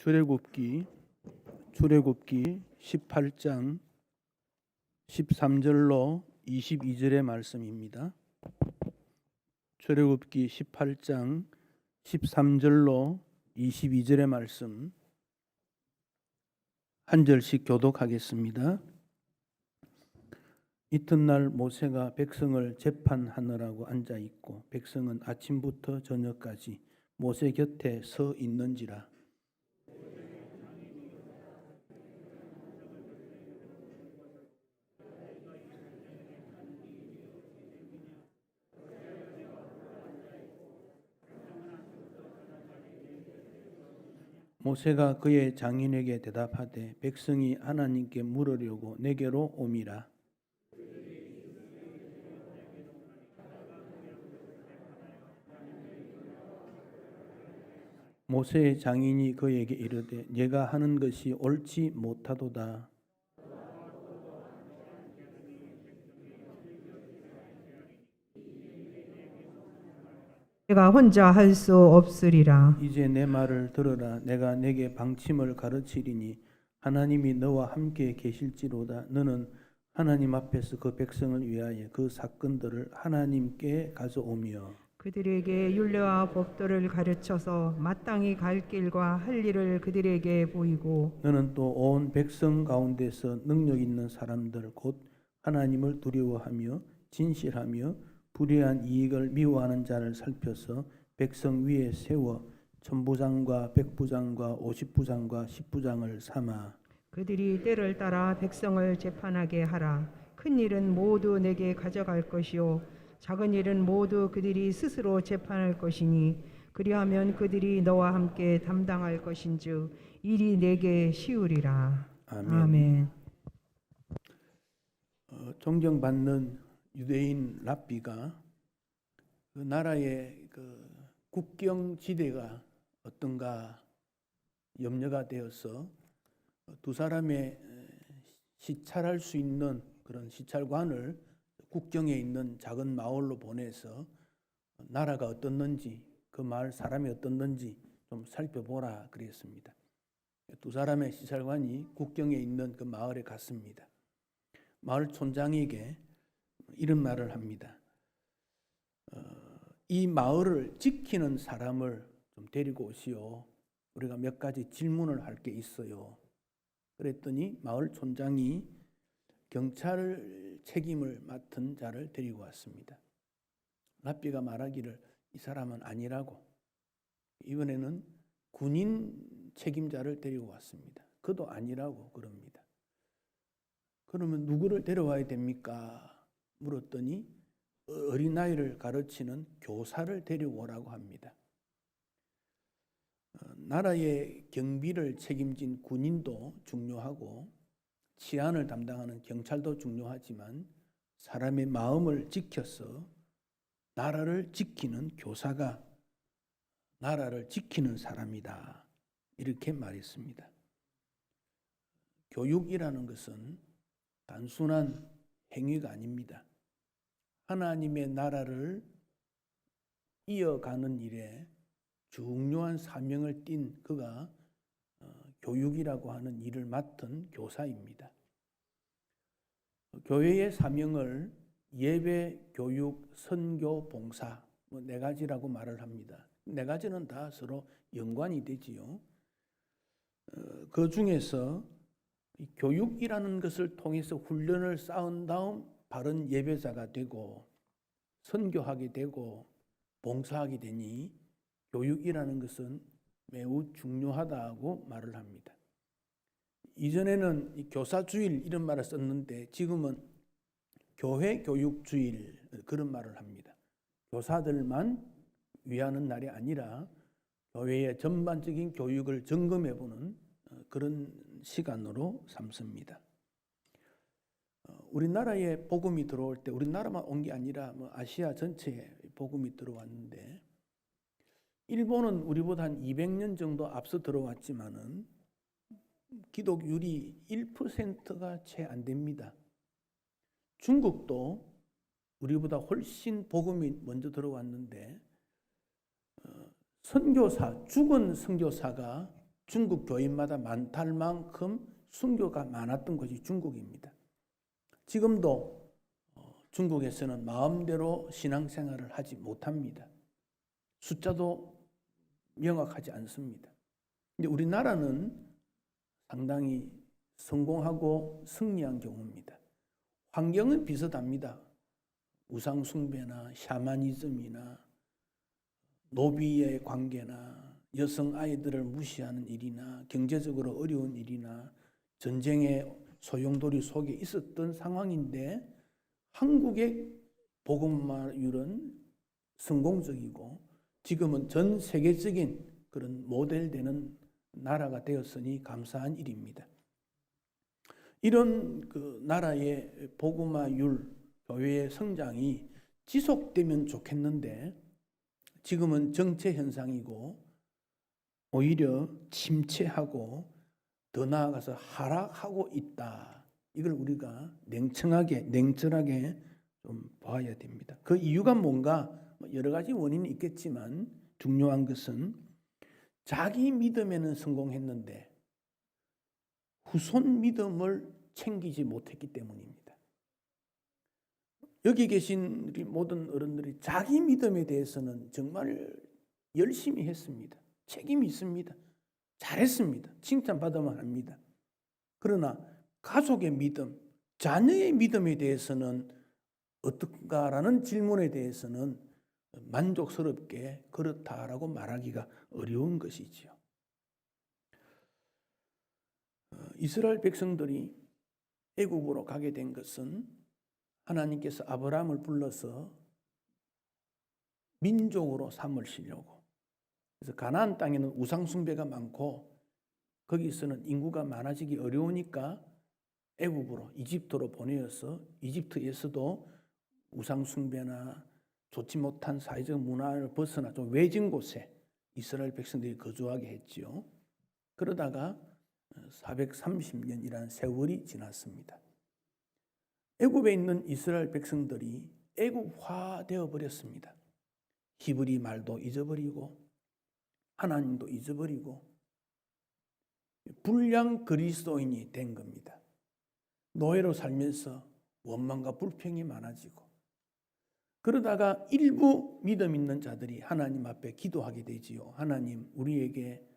출애굽기 18장 13절로 22절의 말씀입니다. 출애굽기 18장 13절로 22절의 말씀 한 절씩 교독하겠습니다. 이튿날 모세가 백성을 재판하느라고 앉아 있고 백성은 아침부터 저녁까지 모세 곁에 서 있는지라. 모세가 그의 장인에게 대답하되 백성이 하나님께 물으려고 내게로 오미라. 모세의 장인이 그에게 이르되 네가 하는 것이 옳지 못하도다. 내가 혼자 할 수 없으리라. 이제 내 말을 들으라. 내가 내게 방침을 가르치리니 하나님이 너와 함께 계실지로다. 너는 하나님 앞에서 그 백성을 위하여 그 사건들을 하나님께 가져오며 그들에게 율례와 법도를 가르쳐서 마땅히 갈 길과 할 일을 그들에게 보이고 너는 또 온 백성 가운데서 능력 있는 사람들 곧 하나님을 두려워하며 진실하며 불의한 이익을 미워하는 자를 살펴서 백성 위에 세워 천부장과 백부장과 50부장과 10부장을 삼아 그들이 때를 따라 백성을 재판하게 하라. 큰 일은 모두 내게 가져갈 것이요 작은 일은 모두 그들이 스스로 재판할 것이니 그리하면 그들이 너와 함께 담당할 것인즉 일이 내게 쉬우리라. 아멘. 존경받는 유대인 랍비가 그 나라의 그 국경 지대가 어떤가 염려가 되어서 두 사람의 시찰할 수 있는 그런 시찰관을 국경에 있는 작은 마을로 보내서 나라가 어떻는지 그 마을 사람이 어떻는지 좀 살펴보라 그랬습니다. 두 사람의 시찰관이 국경에 있는 그 마을에 갔습니다. 마을 촌장에게 이런 말을 합니다. 이 마을을 지키는 사람을 좀 데리고 오시오. 우리가 몇 가지 질문을 할 게 있어요. 그랬더니 마을 촌장이 경찰 책임을 맡은 자를 데리고 왔습니다. 랍비가 말하기를 이 사람은 아니라고. 이번에는 군인 책임자를 데리고 왔습니다. 그도 아니라고 그럽니다. 그러면 누구를 데려와야 됩니까? 물었더니 어린아이를 가르치는 교사를 데려오라고 합니다. 나라의 경비를 책임진 군인도 중요하고 치안을 담당하는 경찰도 중요하지만 사람의 마음을 지켜서 나라를 지키는 교사가 나라를 지키는 사람이다. 이렇게 말했습니다. 교육이라는 것은 단순한 행위가 아닙니다. 하나님의 나라를 이어가는 일에 중요한 사명을 띤 그가 교육이라고 하는 일을 맡은 교사입니다. 교회의 사명을 예배, 교육, 선교, 봉사 네 가지라고 말을 합니다. 네 가지는 다 서로 연관이 되지요. 그 중에서 교육이라는 것을 통해서 훈련을 쌓은 다음 바른 예배자가 되고 선교하게 되고 봉사하게 되니 교육이라는 것은 매우 중요하다고 말을 합니다. 이전에는 교사주일 이런 말을 썼는데 지금은 교회 교육주일 그런 말을 합니다. 교사들만 위하는 날이 아니라 교회의 전반적인 교육을 점검해보는 그런 시간으로 삼습니다. 우리나라에 복음이 들어올 때 우리나라만 온 게 아니라 아시아 전체에 복음이 들어왔는데 일본은 우리보다 한 200년 정도 앞서 들어왔지만은 기독율이 1%가 채 안 됩니다. 중국도 우리보다 훨씬 복음이 먼저 들어왔는데 선교사, 죽은 선교사가 중국 교인마다 많다할 만큼 순교가 많았던 곳이 중국입니다. 지금도 중국에서는 마음대로 신앙생활을 하지 못합니다. 숫자도 명확하지 않습니다. 근데 우리나라는 상당히 성공하고 승리한 경우입니다. 환경은 비슷합니다. 우상숭배나 샤머니즘이나 노비의 관계나 여성 아이들을 무시하는 일이나 경제적으로 어려운 일이나 전쟁의 소용돌이 속에 있었던 상황인데 한국의 복음화율은 성공적이고 지금은 전 세계적인 그런 모델되는 나라가 되었으니 감사한 일입니다. 이런 그 나라의 복음화율, 교회의 성장이 지속되면 좋겠는데 지금은 정체 현상이고 오히려 침체하고 더 나아가서 하락하고 있다. 이걸 우리가 냉철하게 좀 봐야 됩니다. 그 이유가 뭔가 여러 가지 원인이 있겠지만 중요한 것은 자기 믿음에는 성공했는데 후손 믿음을 챙기지 못했기 때문입니다. 여기 계신 우리 모든 어른들이 자기 믿음에 대해서는 정말 열심히 했습니다. 책임이 있습니다. 잘했습니다. 칭찬받으면 합니다. 그러나 가족의 믿음, 자녀의 믿음에 대해서는 어떤가라는 질문에 대해서는 만족스럽게 그렇다라고 말하기가 어려운 것이지요. 이스라엘 백성들이 애굽으로 가게 된 것은 하나님께서 아브라함을 불러서 민족으로 삼으시려고. 그래서 가나안 땅에는 우상 숭배가 많고 거기서는 인구가 많아지기 어려우니까 애굽으로 이집트로 보내어서 이집트에서도 우상 숭배나 좋지 못한 사회적 문화를 벗어나 좀 외진 곳에 이스라엘 백성들이 거주하게 했지요. 그러다가 430년이라는 세월이 지났습니다. 애굽에 있는 이스라엘 백성들이 애굽화되어 버렸습니다. 히브리 말도 잊어버리고 하나님도 잊어버리고 불량 그리스도인이 된 겁니다. 노예로 살면서 원망과 불평이 많아지고 그러다가 일부 믿음 있는 자들이 하나님 앞에 기도하게 되지요. 하나님, 우리에게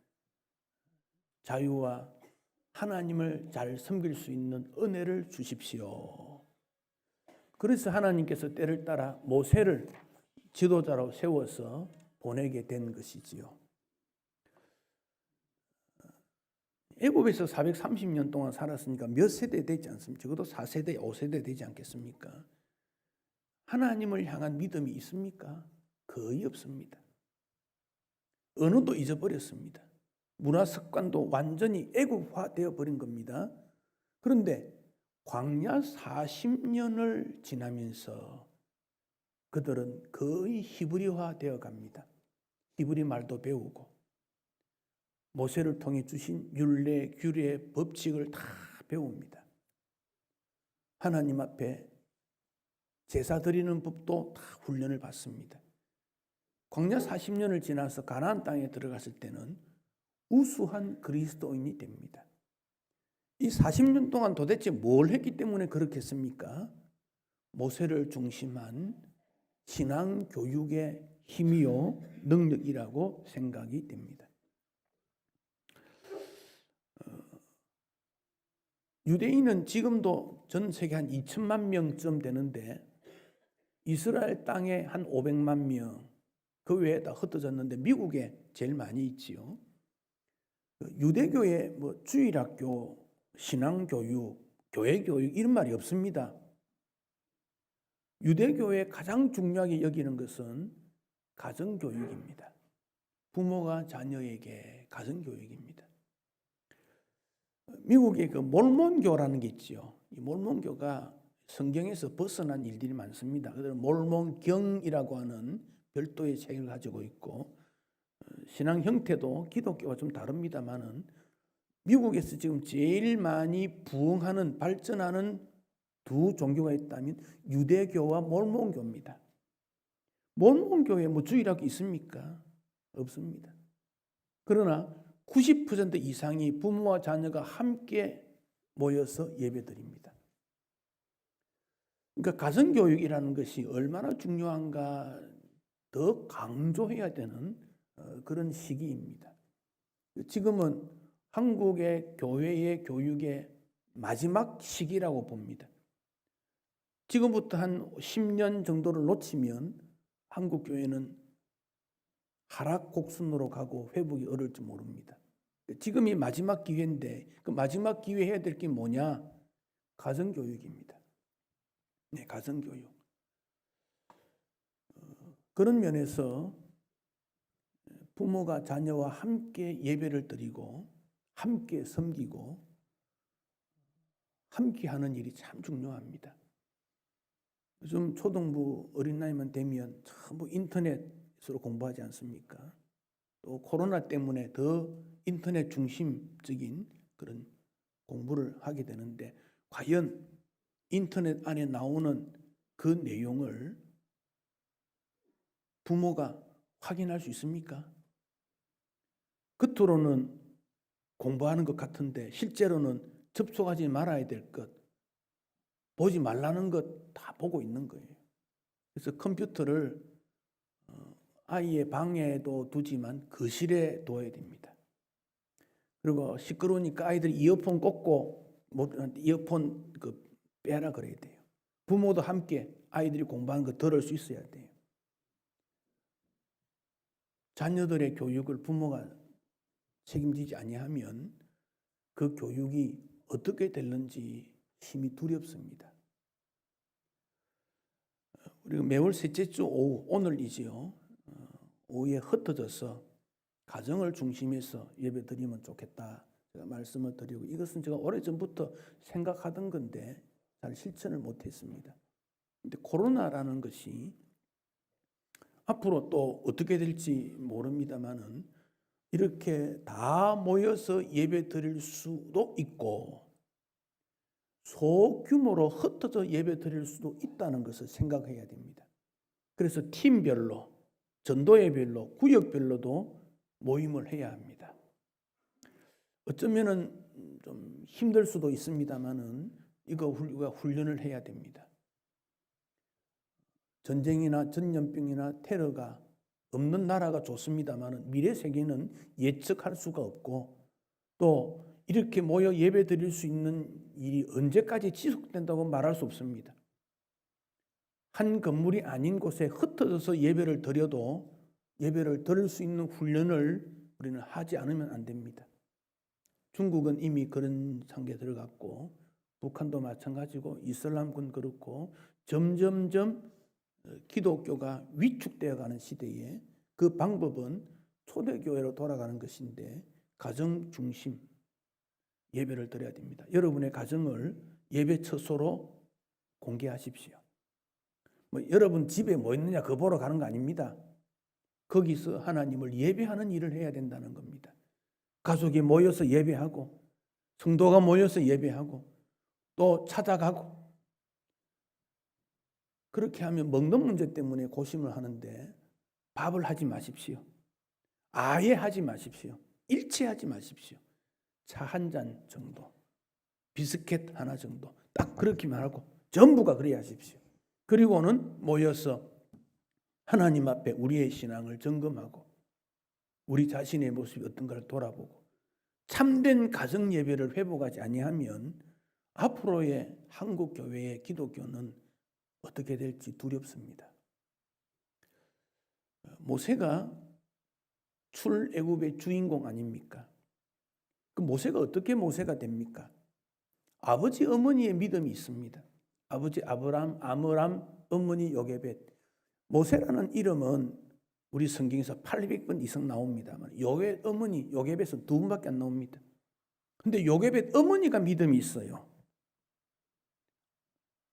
자유와 하나님을 잘 섬길 수 있는 은혜를 주십시오. 그래서 하나님께서 때를 따라 모세를 지도자로 세워서 보내게 된 것이지요. 애굽에서 430년 동안 살았으니까 몇 세대 되지 않습니까? 적어도 4세대, 5세대 되지 않겠습니까? 하나님을 향한 믿음이 있습니까? 거의 없습니다. 언어도 잊어버렸습니다. 문화 습관도 완전히 애국화되어 버린 겁니다. 그런데 광야 40년을 지나면서 그들은 거의 히브리화 되어 갑니다. 히브리 말도 배우고 모세를 통해 주신 율례, 규례, 법칙을 다 배웁니다. 하나님 앞에 제사 드리는 법도 다 훈련을 받습니다. 광야 40년을 지나서 가나안 땅에 들어갔을 때는 우수한 그리스도인이 됩니다. 이 40년 동안 도대체 뭘 했기 때문에 그렇게 했습니까? 모세를 중심한 신앙 교육의 힘이요 능력이라고 생각이 됩니다. 유대인은 지금도 전 세계 한 2천만 명쯤 되는데 이스라엘 땅에 한 500만 명, 그 외에 다 흩어졌는데 미국에 제일 많이 있지요. 유대교의 주일학교, 신앙교육, 교회교육 이런 말이 없습니다. 유대교의 가장 중요하게 여기는 것은 가정교육입니다. 부모가 자녀에게 가정교육입니다. 미국의 그 몰몬교라는 게 있죠. 이 몰몬교가 성경에서 벗어난 일들이 많습니다. 그들은 몰몬경이라고 하는 별도의 책을 가지고 있고 신앙 형태도 기독교와 좀 다릅니다만은 미국에서 지금 제일 많이 부흥하는 발전하는 두 종교가 있다면 유대교와 몰몬교입니다. 몰몬교에 주일학교 있습니까? 없습니다. 그러나 90% 이상이 부모와 자녀가 함께 모여서 예배드립니다. 그러니까 가정교육이라는 것이 얼마나 중요한가 더 강조해야 되는 그런 시기입니다. 지금은 한국의 교회의 교육의 마지막 시기라고 봅니다. 지금부터 한 10년 정도를 놓치면 한국 교회는 하락 곡선으로 가고 회복이 어려울지 모릅니다. 지금이 마지막 기회인데 그 마지막 기회 해야 될 게 뭐냐? 가정교육입니다. 네, 가정교육. 그런 면에서 부모가 자녀와 함께 예배를 드리고 함께 섬기고 함께 하는 일이 참 중요합니다. 요즘 초등부 어린 나이만 되면 전부 인터넷으로 공부하지 않습니까? 또 코로나 때문에 더 인터넷 중심적인 그런 공부를 하게 되는데 과연 인터넷 안에 나오는 그 내용을 부모가 확인할 수 있습니까? 겉으로는 공부하는 것 같은데 실제로는 접속하지 말아야 될 것, 보지 말라는 것 다 보고 있는 거예요. 그래서 컴퓨터를 아이의 방에도 두지만 거실에 둬야 됩니다. 그리고 시끄러우니까 아이들이 이어폰 꽂고 이어폰 빼라 그래야 돼요. 부모도 함께 아이들이 공부하는 거 들을 수 있어야 돼요. 자녀들의 교육을 부모가 책임지지 아니하면 그 교육이 어떻게 될는지 심히 두렵습니다. 우리가 매월 셋째 주 오후, 오늘이지요. 오후에 흩어져서 가정을 중심해서 예배 드리면 좋겠다. 제가 말씀을 드리고 이것은 제가 오래전부터 생각하던 건데 잘 실천을 못했습니다. 근데 코로나라는 것이 앞으로 또 어떻게 될지 모릅니다만은 이렇게 다 모여서 예배 드릴 수도 있고 소규모로 흩어져 예배 드릴 수도 있다는 것을 생각해야 됩니다. 그래서 팀별로, 전도회별로, 구역별로도 모임을 해야 합니다. 어쩌면은 좀 힘들 수도 있습니다만은 이거 우리가 훈련을 해야 됩니다. 전쟁이나 전염병이나 테러가 없는 나라가 좋습니다만은 미래 세계는 예측할 수가 없고 또 이렇게 모여 예배 드릴 수 있는 일이 언제까지 지속된다고 말할 수 없습니다. 한 건물이 아닌 곳에 흩어져서 예배를 드려도 예배를 드릴 수 있는 훈련을 우리는 하지 않으면 안 됩니다. 중국은 이미 그런 상태에 들어갔고 북한도 마찬가지고 이슬람권 그렇고 점점점 기독교가 위축되어 가는 시대에 그 방법은 초대교회로 돌아가는 것인데 가정 중심 예배를 드려야 됩니다. 여러분의 가정을 예배 처소로 공개하십시오. 여러분 집에 뭐 있느냐 그거 보러 가는 거 아닙니다. 거기서 하나님을 예배하는 일을 해야 된다는 겁니다. 가족이 모여서 예배하고 성도가 모여서 예배하고 또 찾아가고 그렇게 하면 먹는 문제 때문에 고심을 하는데 밥을 하지 마십시오. 아예 하지 마십시오. 일체하지 마십시오. 차 한 잔 정도, 비스켓 하나 정도 딱 그렇게만 하고 전부가 그래야 하십시오. 그리고는 모여서 하나님 앞에 우리의 신앙을 점검하고 우리 자신의 모습이 어떤가를 돌아보고 참된 가정 예배를 회복하지 아니하면 앞으로의 한국 교회의 기독교는 어떻게 될지 두렵습니다. 모세가 출애굽의 주인공 아닙니까? 그 모세가 어떻게 모세가 됩니까? 아버지 어머니의 믿음이 있습니다. 아버지 아므람, 어머니 요게벳. 모세라는 이름은 우리 성경에서 800번 이상 나옵니다만 어머니 요게벳은 2번밖에 안 나옵니다. 근데 요게벳 어머니가 믿음이 있어요.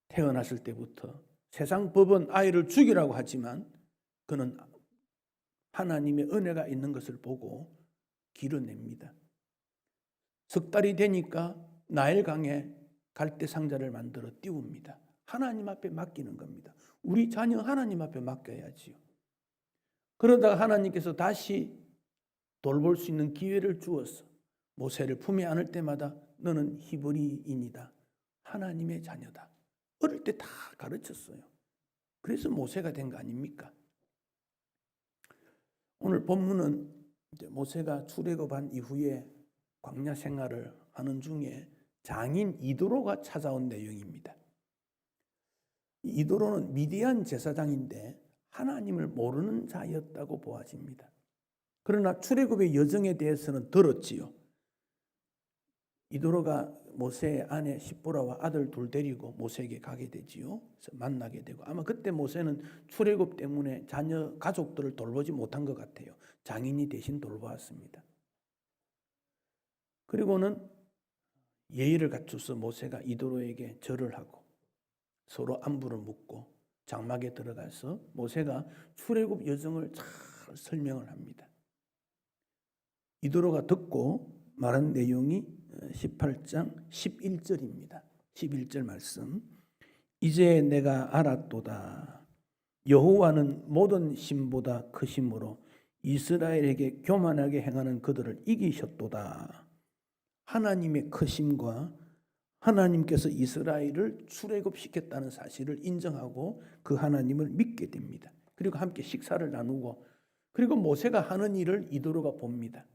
태어났을 때부터 세상 법은 아이를 죽이라고 하지만 그는 하나님의 은혜가 있는 것을 보고 길어냅니다. 석 달이 되니까 나일강에 갈대 상자를 만들어 띄웁니다. 하나님 앞에 맡기는 겁니다. 우리 자녀 하나님 앞에 맡겨야지요. 그러다가 하나님께서 다시 돌볼 수 있는 기회를 주었어. 모세를 품에 안을 때마다 너는 히브리인이다. 하나님의 자녀다. 어릴 때 다 가르쳤어요. 그래서 모세가 된 거 아닙니까? 오늘 본문은 이제 모세가 출애굽한 이후에 광야 생활을 하는 중에 장인 이도로가 찾아온 내용입니다. 이도로는 미디안 제사장인데 하나님을 모르는 자였다고 보아집니다. 그러나 출애굽의 여정에 대해서는 들었지요. 이도로가 모세의 아내 십보라와 아들 둘 데리고 모세에게 가게 되지요. 그래서 만나게 되고 아마 그때 모세는 출애굽 때문에 자녀 가족들을 돌보지 못한 것 같아요. 장인이 대신 돌보았습니다. 그리고는 예의를 갖춰서 모세가 이도로에게 절을 하고 서로 안부를 묻고 장막에 들어가서 모세가 출애굽 여정을 잘 설명을 합니다. 이도로가 듣고 말한 내용이 18장 11절입니다. 11절 말씀. 이제 내가 알았도다. 여호와는 모든 신보다 크심으로 이스라엘에게 교만하게 행하는 그들을 이기셨도다. 하나님의 크심과 하나님께서 이스라엘을 출애굽시켰다는 사실을 인정하고 그 하나님을 믿게 됩니다. 그리고 함께 식사를 나누고 그리고 모세가 하는 일을 이도로가 봅니다.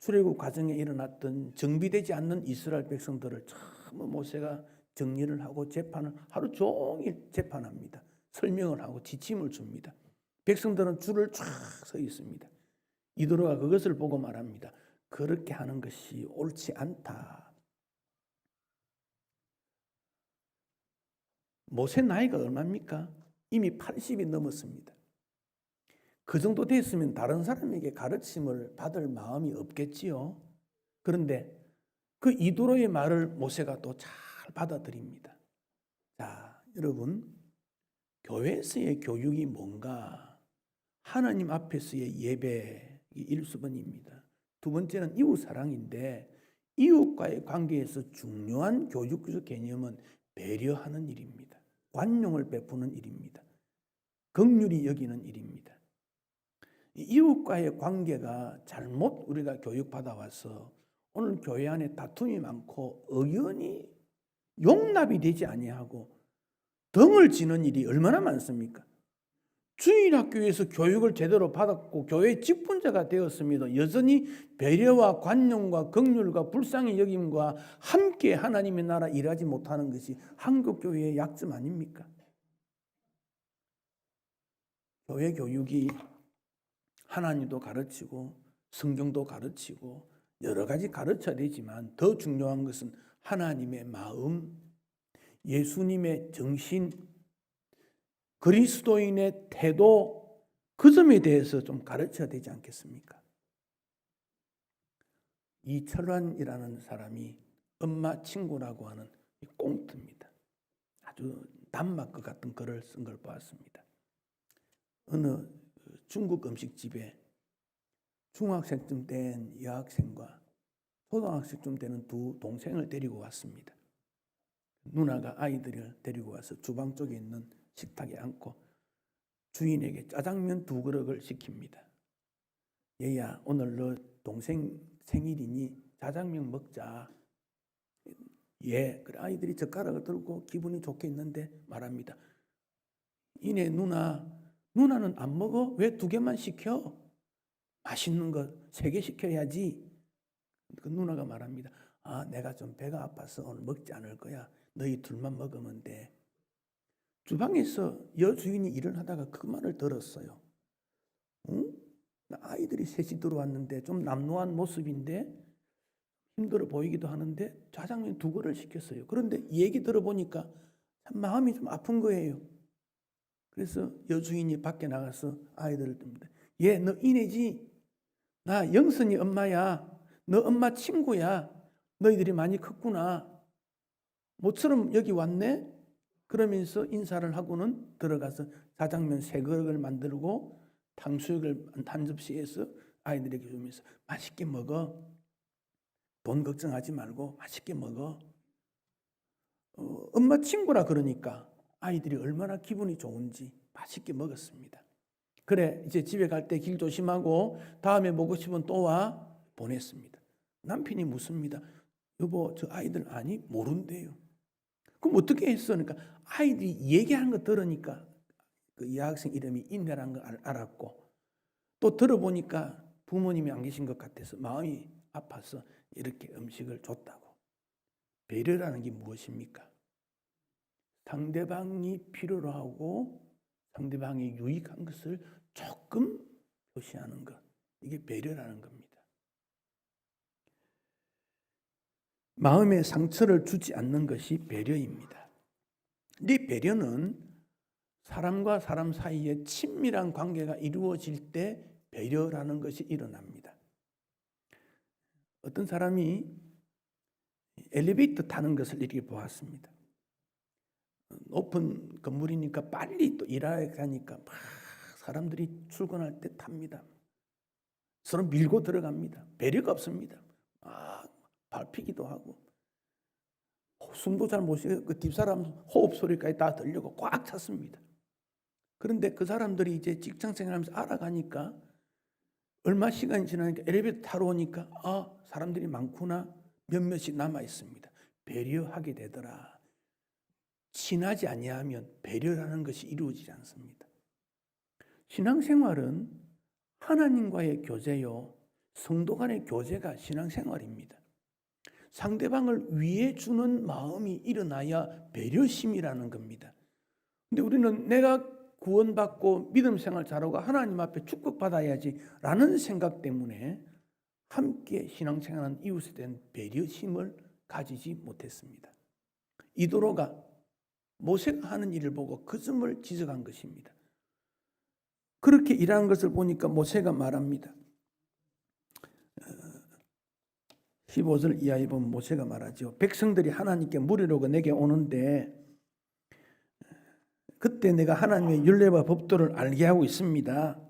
출애굽 과정에 일어났던 정비되지 않는 이스라엘 백성들을 전부 모세가 정리를 하고 재판을 하루 종일 재판합니다. 설명을 하고 지침을 줍니다. 백성들은 줄을 쫙 서 있습니다. 이도로가 그것을 보고 말합니다. 그렇게 하는 것이 옳지 않다. 모세 나이가 얼마입니까? 이미 80이 넘었습니다. 그 정도 됐으면 다른 사람에게 가르침을 받을 마음이 없겠지요. 그런데 그 이도로의 말을 모세가 또 잘 받아들입니다. 자, 여러분, 교회에서의 교육이 뭔가? 하나님 앞에서의 예배 1수번입니다. 두 번째는 이웃 사랑인데 이웃과의 관계에서 중요한 교육적 개념은 배려하는 일입니다. 관용을 베푸는 일입니다. 긍휼히 여기는 일입니다. 이웃과의 관계가 잘못 우리가 교육받아 와서 오늘 교회 안에 다툼이 많고 의견이 용납이 되지 아니하고 덩을 지는 일이 얼마나 많습니까? 주일학교에서 교육을 제대로 받았고 교회 직분자가 되었음에도 여전히 배려와 관용과 긍휼과 불쌍히 여김과 함께 하나님의 나라 일하지 못하는 것이 한국 교회의 약점 아닙니까? 교회 교육이 하나님도 가르치고 성경도 가르치고 여러 가지 가르쳐야 되지만 더 중요한 것은 하나님의 마음, 예수님의 정신, 그리스도인의 태도, 그 점에 대해서 좀 가르쳐야 되지 않겠습니까? 이철환이라는 사람이 엄마 친구라고 하는 꽁트입니다. 아주 단막극 같은 글을 쓴 걸 보았습니다. 어느 중국 음식집에 중학생쯤 된 여학생과 초등학생쯤 되는 두 동생을 데리고 왔습니다. 누나가 아이들을 데리고 와서 주방 쪽에 있는 식탁에 앉고 주인에게 짜장면 2그릇을 시킵니다. 얘야, 오늘 너 동생 생일이니 짜장면 먹자. 예, 그래 아이들이 젓가락을 들고 기분이 좋게 있는데 말합니다. 이내 누나는 안 먹어? 왜 2개만 시켜? 맛있는 거 3개 시켜야지. 그 누나가 말합니다. 아, 내가 좀 배가 아파서 오늘 먹지 않을 거야. 너희 둘만 먹으면 돼. 주방에서 여주인이 일을 하다가 그 말을 들었어요. 응? 아이들이 셋이 들어왔는데 좀 남루한 모습인데 힘들어 보이기도 하는데 짜장면 2그릇을 시켰어요. 그런데 얘기 들어보니까 참 마음이 좀 아픈 거예요. 그래서 여주인이 밖에 나가서 아이들을 듭니다. 얘, 너 이내지? 나 영선이 엄마야. 너 엄마 친구야. 너희들이 많이 컸구나. 모처럼 여기 왔네? 그러면서 인사를 하고는 들어가서 짜장면 3그릇을 만들고 탕수육을 한 접시에서 아이들에게 주면서 맛있게 먹어. 돈 걱정하지 말고 맛있게 먹어. 엄마 친구라 그러니까 아이들이 얼마나 기분이 좋은지 맛있게 먹었습니다. 그래 이제 집에 갈 때 길 조심하고 다음에 먹고 싶으면 또 와. 보냈습니다. 남편이 묻습니다. 여보 저 아이들 아니 모른대요. 그럼 어떻게 했어? 그러니까 아이들이 얘기하는 거 들으니까 그 여학생 이름이 인내라는 걸 알았고 또 들어보니까 부모님이 안 계신 것 같아서 마음이 아파서 이렇게 음식을 줬다고. 배려라는 게 무엇입니까? 상대방이 필요로 하고 상대방이 유익한 것을 조금 표시하는 것. 이게 배려라는 겁니다. 마음에 상처를 주지 않는 것이 배려입니다. 이 배려는 사람과 사람 사이에 친밀한 관계가 이루어질 때 배려라는 것이 일어납니다. 어떤 사람이 엘리베이터 타는 것을 이렇게 보았습니다. 높은 건물이니까 빨리 또 일하러 가니까 막 사람들이 출근할 때 탑니다. 서로 밀고 들어갑니다. 배려가 없습니다. 밟히기도 하고 숨도 잘 못 쉬고 그 뒷사람 호흡 소리까지 다 들리고 꽉 찼습니다. 그런데 그 사람들이 이제 직장 생활하면서 알아가니까 얼마 시간이 지나니까 엘리베이터 타러 오니까 사람들이 많구나 몇몇이 남아 있습니다. 배려하게 되더라. 친하지 아니하면 배려라는 것이 이루어지지 않습니다. 신앙생활은 하나님과의 교제요, 성도 간의 교제가 신앙생활입니다. 상대방을 위해 주는 마음이 일어나야 배려심이라는 겁니다. 근데 우리는 내가 구원받고 믿음 생활 잘하고 하나님 앞에 축복받아야지 라는 생각 때문에 함께 신앙생활하는 이웃에 대한 배려심을 가지지 못했습니다. 이도로가 모세가 하는 일을 보고 그 점을 지적한 것입니다. 그렇게 일하는 것을 보니까 모세가 말합니다. 15절 이하에 보면 모세가 말하죠. 백성들이 하나님께 물으려고 내게 오는데 그때 내가 하나님의 율례와 법도를 알게 하고 있습니다.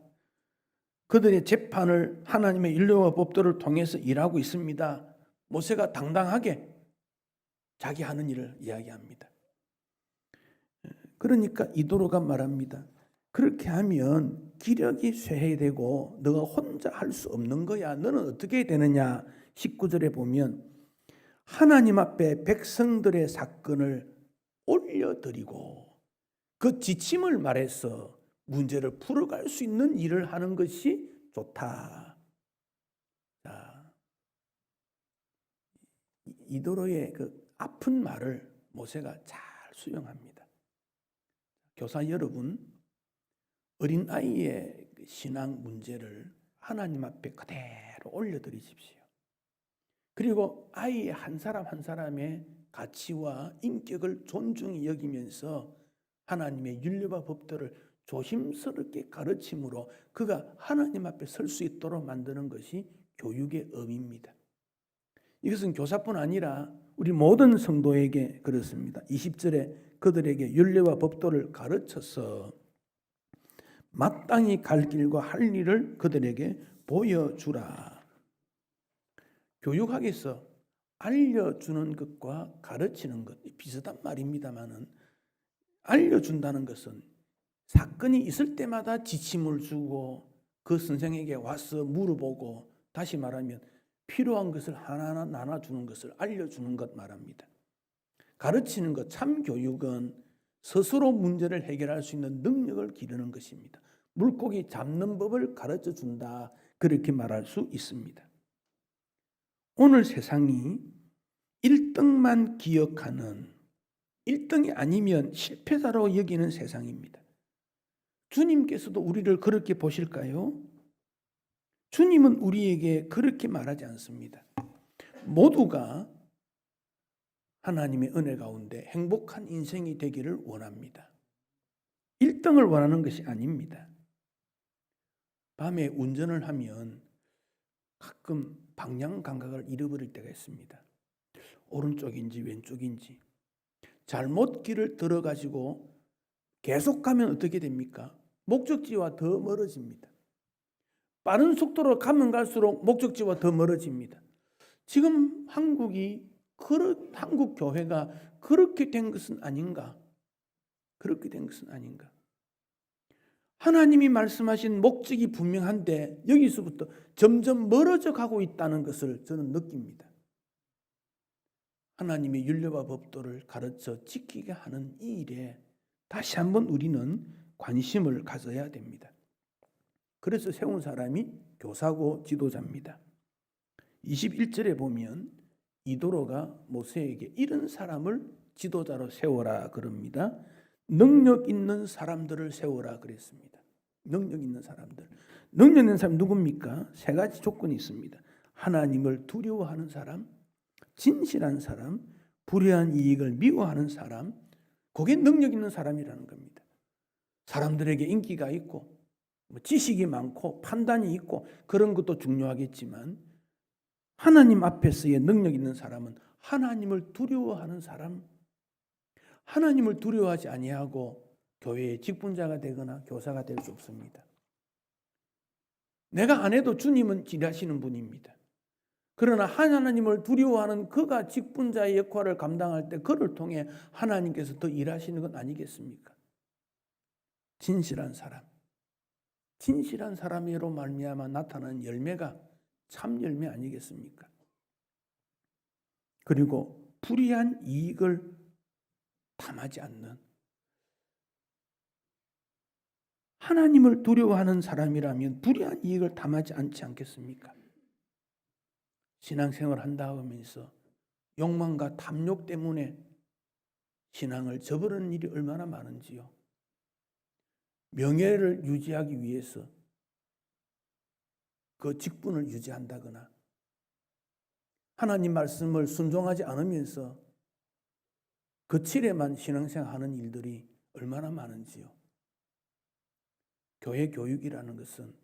그들의 재판을 하나님의 율례와 법도를 통해서 일하고 있습니다. 모세가 당당하게 자기 하는 일을 이야기합니다. 그러니까 이도로가 말합니다. 그렇게 하면 기력이 쇠해되고 너가 혼자 할 수 없는 거야. 너는 어떻게 되느냐. 19절에 보면 하나님 앞에 백성들의 사건을 올려드리고 그 지침을 말해서 문제를 풀어갈 수 있는 일을 하는 것이 좋다. 자, 이도로의 그 아픈 말을 모세가 잘 수용합니다. 교사 여러분, 어린아이의 신앙 문제를 하나님 앞에 그대로 올려드리십시오. 그리고 아이 한 사람 한 사람의 가치와 인격을 존중히 여기면서 하나님의 율례와 법도를 조심스럽게 가르침으로 그가 하나님 앞에 설 수 있도록 만드는 것이 교육의 의미입니다. 이것은 교사뿐 아니라 우리 모든 성도에게 그렇습니다. 20절에 그들에게 율례와 법도를 가르쳐서 마땅히 갈 길과 할 일을 그들에게 보여주라. 교육학에서 알려주는 것과 가르치는 것 비슷한 말입니다만은 알려준다는 것은 사건이 있을 때마다 지침을 주고 그 선생에게 와서 물어보고 다시 말하면 필요한 것을 하나하나 나눠주는 것을 알려주는 것 말합니다. 가르치는 것, 참 교육은 스스로 문제를 해결할 수 있는 능력을 기르는 것입니다. 물고기 잡는 법을 가르쳐 준다. 그렇게 말할 수 있습니다. 오늘 세상이 1등만 기억하는 1등이 아니면 실패자로 여기는 세상입니다. 주님께서도 우리를 그렇게 보실까요? 주님은 우리에게 그렇게 말하지 않습니다. 모두가 하나님의 은혜 가운데 행복한 인생이 되기를 원합니다. 1등을 원하는 것이 아닙니다. 밤에 운전을 하면 가끔 방향 감각을 잃어버릴 때가 있습니다. 오른쪽인지 왼쪽인지 잘못 길을 들어가지고 계속 가면 어떻게 됩니까? 목적지와 더 멀어집니다. 빠른 속도로 가면 갈수록 목적지와 더 멀어집니다. 지금 한국 교회가 그렇게 된 것은 아닌가? 그렇게 된 것은 아닌가? 하나님이 말씀하신 목적이 분명한데 여기서부터 점점 멀어져 가고 있다는 것을 저는 느낍니다. 하나님의 율법과 법도를 가르쳐 지키게 하는 이 일에 다시 한번 우리는 관심을 가져야 됩니다. 그래서 세운 사람이 교사고 지도자입니다. 21절에 보면 이도로가 모세에게 이런 사람을 지도자로 세워라 그럽니다. 능력 있는 사람들을 세워라 그랬습니다. 능력 있는 사람들. 능력 있는 사람 누굽니까? 세 가지 조건이 있습니다. 하나님을 두려워하는 사람, 진실한 사람, 불의한 이익을 미워하는 사람, 그게 능력 있는 사람이라는 겁니다. 사람들에게 인기가 있고 지식이 많고 판단이 있고 그런 것도 중요하겠지만 하나님 앞에서의 능력 있는 사람은 하나님을 두려워하는 사람, 하나님을 두려워하지 아니하고 교회의 직분자가 되거나 교사가 될 수 없습니다. 내가 안 해도 주님은 일하시는 분입니다. 그러나 하나님을 두려워하는 그가 직분자의 역할을 감당할 때 그를 통해 하나님께서 더 일하시는 건 아니겠습니까? 진실한 사람, 진실한 사람으로 말미암아 나타나는 열매가 참 열매 아니겠습니까? 그리고 불의한 이익을 탐하지 않는 하나님을 두려워하는 사람이라면 불의한 이익을 탐하지 않지 않겠습니까? 신앙생활을 한다 하면서 욕망과 탐욕 때문에 신앙을 저버리는 일이 얼마나 많은지요. 명예를 유지하기 위해서 그 직분을 유지한다거나 하나님 말씀을 순종하지 않으면서 거칠에만 신앙생활하는 일들이 얼마나 많은지요. 교회 교육이라는 것은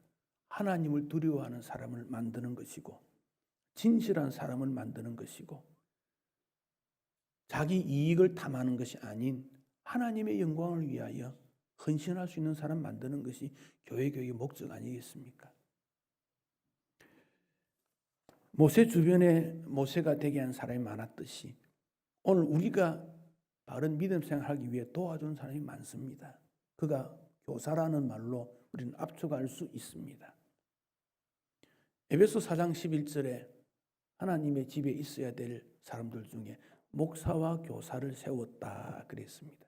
하나님을 두려워하는 사람을 만드는 것이고 진실한 사람을 만드는 것이고 자기 이익을 탐하는 것이 아닌 하나님의 영광을 위하여 헌신할 수 있는 사람 만드는 것이 교회 교육의 목적 아니겠습니까? 모세 주변에 모세가 되게 한 사람이 많았듯이 오늘 우리가 바른 믿음 생활하기 위해 도와준 사람이 많습니다. 그가 교사라는 말로 우리는 압축할 수 있습니다. 에베소 4장 11절에 하나님의 집에 있어야 될 사람들 중에 목사와 교사를 세웠다 그랬습니다.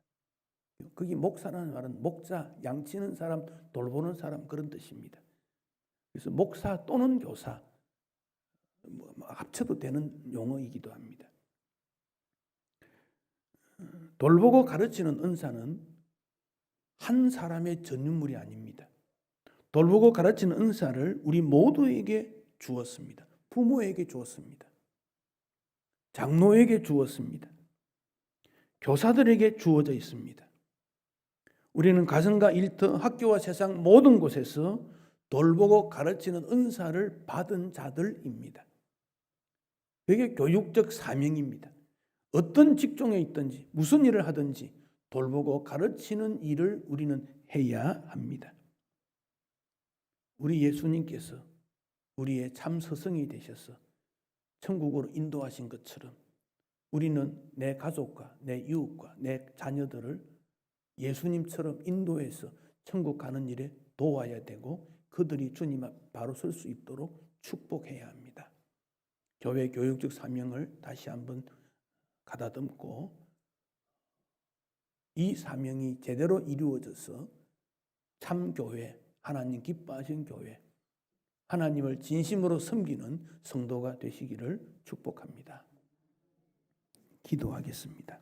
거기 목사라는 말은 목자, 양치는 사람, 돌보는 사람 그런 뜻입니다. 그래서 목사 또는 교사 합쳐도 되는 용어이기도 합니다. 돌보고 가르치는 은사는 한 사람의 전유물이 아닙니다. 돌보고 가르치는 은사를 우리 모두에게 주었습니다. 부모에게 주었습니다. 장로에게 주었습니다. 교사들에게 주어져 있습니다. 우리는 가정과 일터, 학교와 세상 모든 곳에서 돌보고 가르치는 은사를 받은 자들입니다. 그게 교육적 사명입니다. 어떤 직종에 있든지 무슨 일을 하든지 돌보고 가르치는 일을 우리는 해야 합니다. 우리 예수님께서 우리의 참 스승이 되셔서 천국으로 인도하신 것처럼 우리는 내 가족과 내 이웃과 내 자녀들을 예수님처럼 인도해서 천국 가는 일에 도와야 되고 그들이 주님 앞 바로 설 수 있도록 축복해야 합니다. 교회 교육적 사명을 다시 한번 가다듬고 이 사명이 제대로 이루어져서 참 교회, 하나님 기뻐하신 교회, 하나님을 진심으로 섬기는 성도가 되시기를 축복합니다. 기도하겠습니다.